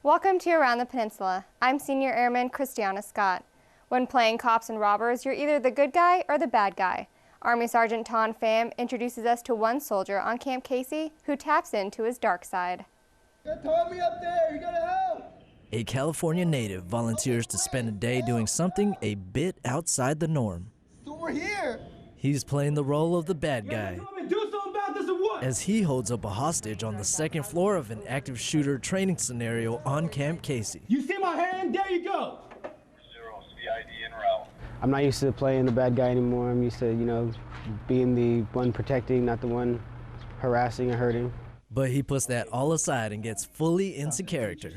Welcome to Around the Peninsula. I'm Senior Airman Christiana Scott. When playing cops and robbers, you're either the good guy or the bad guy. Army Sergeant Ton Pham introduces us to one soldier on Camp Casey who taps into his dark side. Tommy up there, you gotta help! A California native volunteers to spend a day doing something a bit outside the norm. Over here! He's playing the role of the bad guy as he holds up a hostage on the second floor of an active shooter training scenario on Camp Casey. You see my hand? There you go. I'm not used to playing the bad guy anymore. I'm used to, being the one protecting, not the one harassing and hurting. But he puts that all aside and gets fully into character.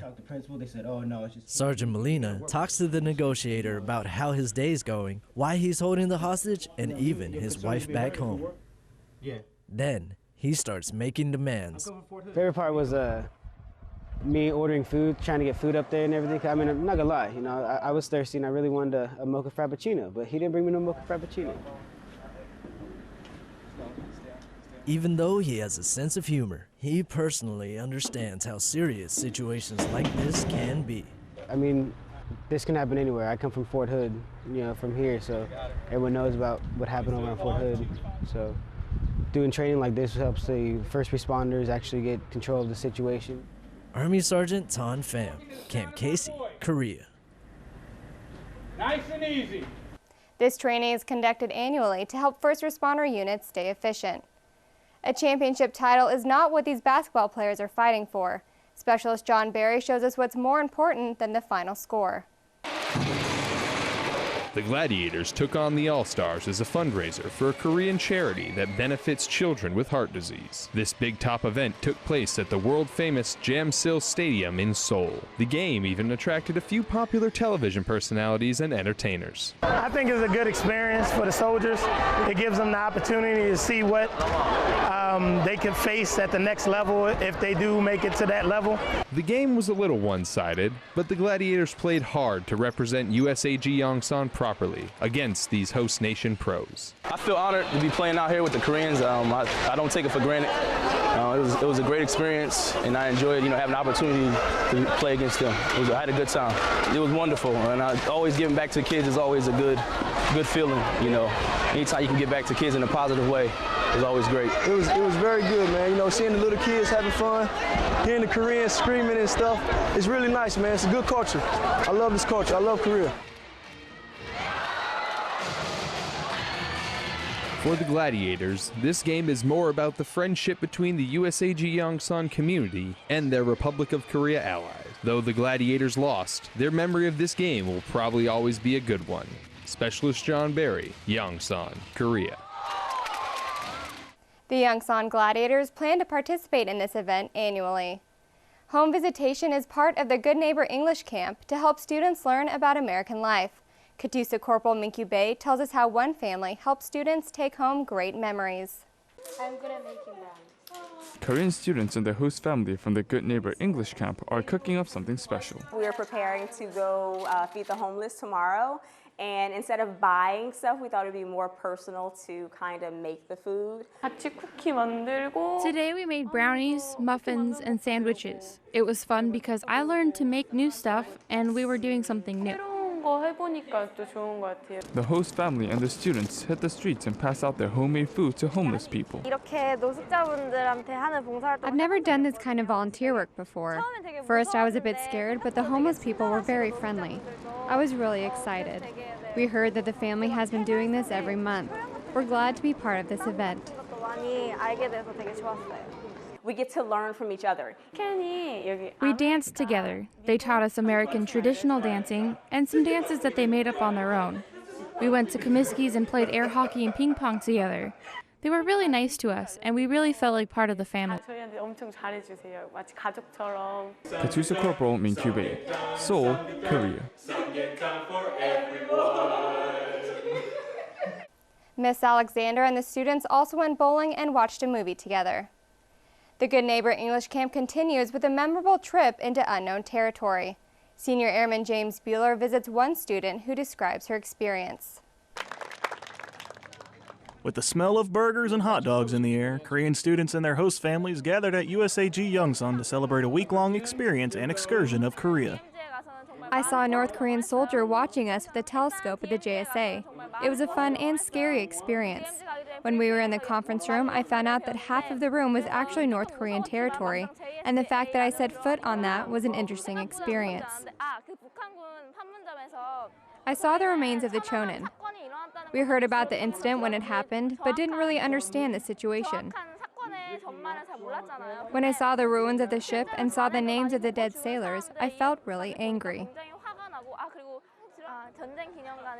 Sergeant Molina talks to the negotiator about how his day's going, why he's holding the hostage, and even his wife back home. Then he starts making demands. Favorite part was me ordering food, trying to get food up there and everything. I mean, I'm not gonna lie, I was thirsty and I really wanted a mocha frappuccino, but he didn't bring me no mocha frappuccino. Even though he has a sense of humor, he personally understands how serious situations like this can be. I mean, this can happen anywhere. I come from Fort Hood, from here, so everyone knows about what happened over on Fort Hood. So doing training like this helps the first responders actually get control of the situation. Army Sergeant Ton Pham, Camp Casey, Korea. Nice and easy. This training is conducted annually to help first responder units stay efficient. A championship title is not what these basketball players are fighting for. Specialist John Barry shows us what's more important than the final score. The Gladiators took on the All-Stars as a fundraiser for a Korean charity that benefits children with heart disease. This big top event took place at the world-famous Jamsil Stadium in Seoul. The game even attracted a few popular television personalities and entertainers. I think it's a good experience for the soldiers. It gives them the opportunity to see what they can face at the next level if they do make it to that level. The game was a little one-sided, but the Gladiators played hard to represent USAG Yongsan properly against these host nation pros. I feel honored to be playing out here with the Koreans. I don't take it for granted. It was a great experience, and I enjoyed having the opportunity to play against them. I had a good time. It was wonderful, and always giving back to the kids is always a good feeling. Anytime you can give back to kids in a positive way is always great. It was very good, man. Seeing the little kids having fun, hearing the Koreans screaming and stuff, it's really nice, man. It's a good culture. I love this culture. I love Korea. For the Gladiators, this game is more about the friendship between the USAG Yongsan community and their Republic of Korea allies. Though the Gladiators lost, their memory of this game will probably always be a good one. Specialist John Barry, Yongsan, Korea. The Yongsan Gladiators plan to participate in this event annually. Home Visitation is part of the Good Neighbor English Camp to help students learn about American life. Katusa Corporal Minkyu Bay tells us how one family helps students take home great memories. I'm good at making them. Korean students and their host family from the Good Neighbor English Camp are cooking up something special. We are preparing to go feed the homeless tomorrow, and instead of buying stuff, we thought it would be more personal to kind of make the food. Today we made brownies, muffins, and sandwiches. It was fun because I learned to make new stuff and we were doing something new. The host family and the students hit the streets and pass out their homemade food to homeless people. I've never done this kind of volunteer work before. First, I was a bit scared, but the homeless people were very friendly. I was really excited. We heard that the family has been doing this every month. We're glad to be part of this event. We get to learn from each other. We danced together. They taught us American traditional dancing and some dances that they made up on their own. We went to Comiskey's and played air hockey and ping pong together. They were really nice to us, and we really felt like part of the family. Katusa Corporal Minkyu Bay, Seoul, Korea. Miss Alexander and the students also went bowling and watched a movie together. The Good Neighbor English Camp continues with a memorable trip into unknown territory. Senior Airman James Bueller visits one student who describes her experience. With the smell of burgers and hot dogs in the air, Korean students and their host families gathered at USAG Yongsan to celebrate a week-long experience and excursion of Korea. I saw a North Korean soldier watching us with a telescope at the JSA. It was a fun and scary experience. When we were in the conference room, I found out that half of the room was actually North Korean territory, and the fact that I set foot on that was an interesting experience. I saw the remains of the Chonin. We heard about the incident when it happened, but didn't really understand the situation. When I saw the ruins of the ship and saw the names of the dead sailors, I felt really angry.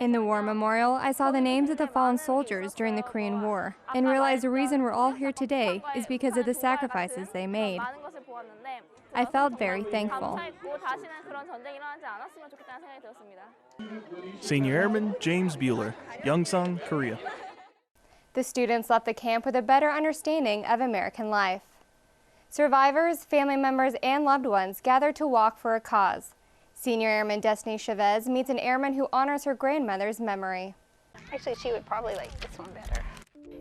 In the War Memorial, I saw the names of the fallen soldiers during the Korean War and realized the reason we're all here today is because of the sacrifices they made. I felt very thankful. Senior Airman James Bueller, Yongsan, Korea. The students left the camp with a better understanding of American life. Survivors, family members, and loved ones gathered to walk for a cause. Senior Airman Destiny Chavez meets an airman who honors her grandmother's memory. Actually, she would probably like this one better.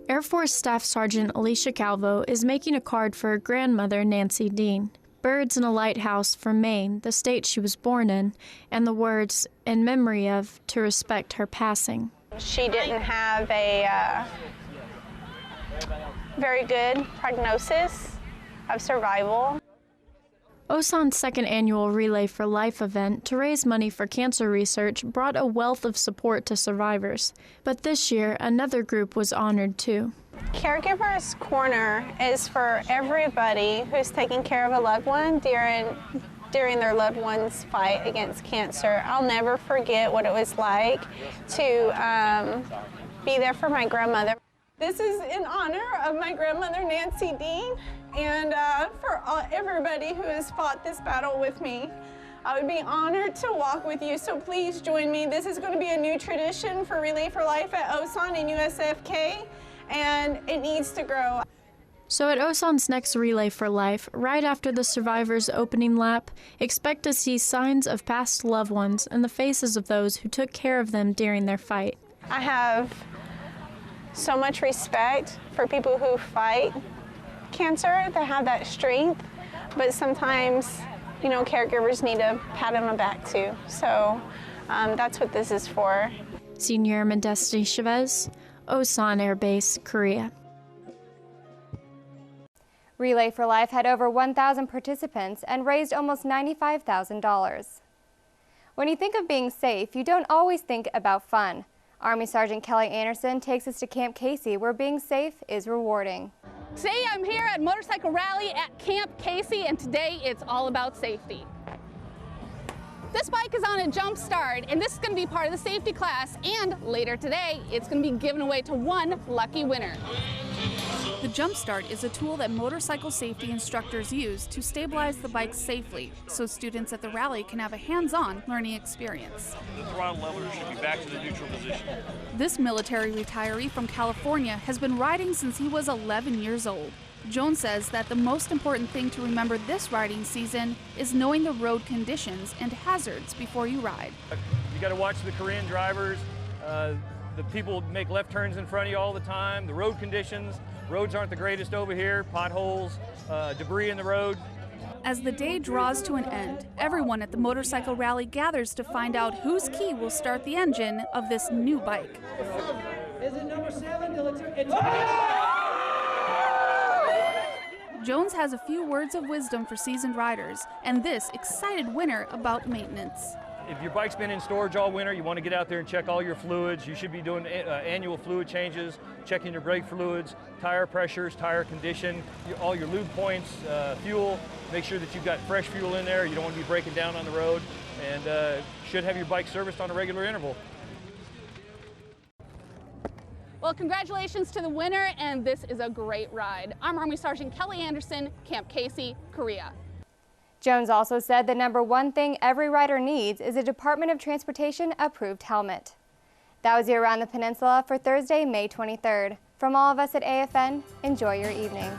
Air Force Staff Sergeant Alicia Calvo is making a card for her grandmother, Nancy Dean. Birds in a lighthouse from Maine, the state she was born in, and the words, "in memory of," to respect her passing. She didn't have a very good prognosis of survival. Osan's second annual Relay for Life event to raise money for cancer research brought a wealth of support to survivors. But this year, another group was honored too. Caregiver's Corner is for everybody who's taking care of a loved one during their loved one's fight against cancer. I'll never forget what it was like to be there for my grandmother. This is in honor of my grandmother, Nancy Dean, and for everybody who has fought this battle with me. I would be honored to walk with you, so please join me. This is going to be a new tradition for Relay for Life at Osan and USFK, and it needs to grow. So at Osan's next Relay for Life, right after the survivors' opening lap, expect to see signs of past loved ones and the faces of those who took care of them during their fight. I have so much respect for people who fight cancer, that have that strength, but sometimes, you know, caregivers need a pat on the back too. So that's what this is for. Senior Airman Destiny Chavez, Osan Air Base, Korea. Relay for Life had over 1,000 participants and raised almost $95,000. When you think of being safe, you don't always think about fun. Army Sergeant Kelly Anderson takes us to Camp Casey, where being safe is rewarding. Today I'm here at Motorcycle Rally at Camp Casey, and today it's all about safety. This bike is on a jump start, and this is going to be part of the safety class, and later today it's going to be given away to one lucky winner. The Jump Start is a tool that motorcycle safety instructors use to stabilize the bike safely, so students at the rally can have a hands-on learning experience. The throttle lever should be back to the neutral position. This military retiree from California has been riding since he was 11 years old. Jones says that the most important thing to remember this riding season is knowing the road conditions and hazards before you ride. You got to watch the Korean drivers. The people make left turns in front of you all the time. The road conditions. Roads aren't the greatest over here. Potholes, debris in the road. As the day draws to an end, everyone at the motorcycle rally gathers to find out whose key will start the engine of this new bike. Is it number 7? Jones has a few words of wisdom for seasoned riders and this excited winner about maintenance. If your bike's been in storage all winter, you want to get out there and check all your fluids. You should be doing annual fluid changes, checking your brake fluids, tire pressures, tire condition, all your lube points, fuel. Make sure that you've got fresh fuel in there. You don't want to be breaking down on the road, and should have your bike serviced on a regular interval. Well, congratulations to the winner, and this is a great ride. I'm Army Sergeant Kelly Anderson, Camp Casey, Korea. Jones also said the number one thing every rider needs is a Department of Transportation approved helmet. That was your Around the Peninsula for Thursday, May 23rd. From all of us at AFN, enjoy your evening.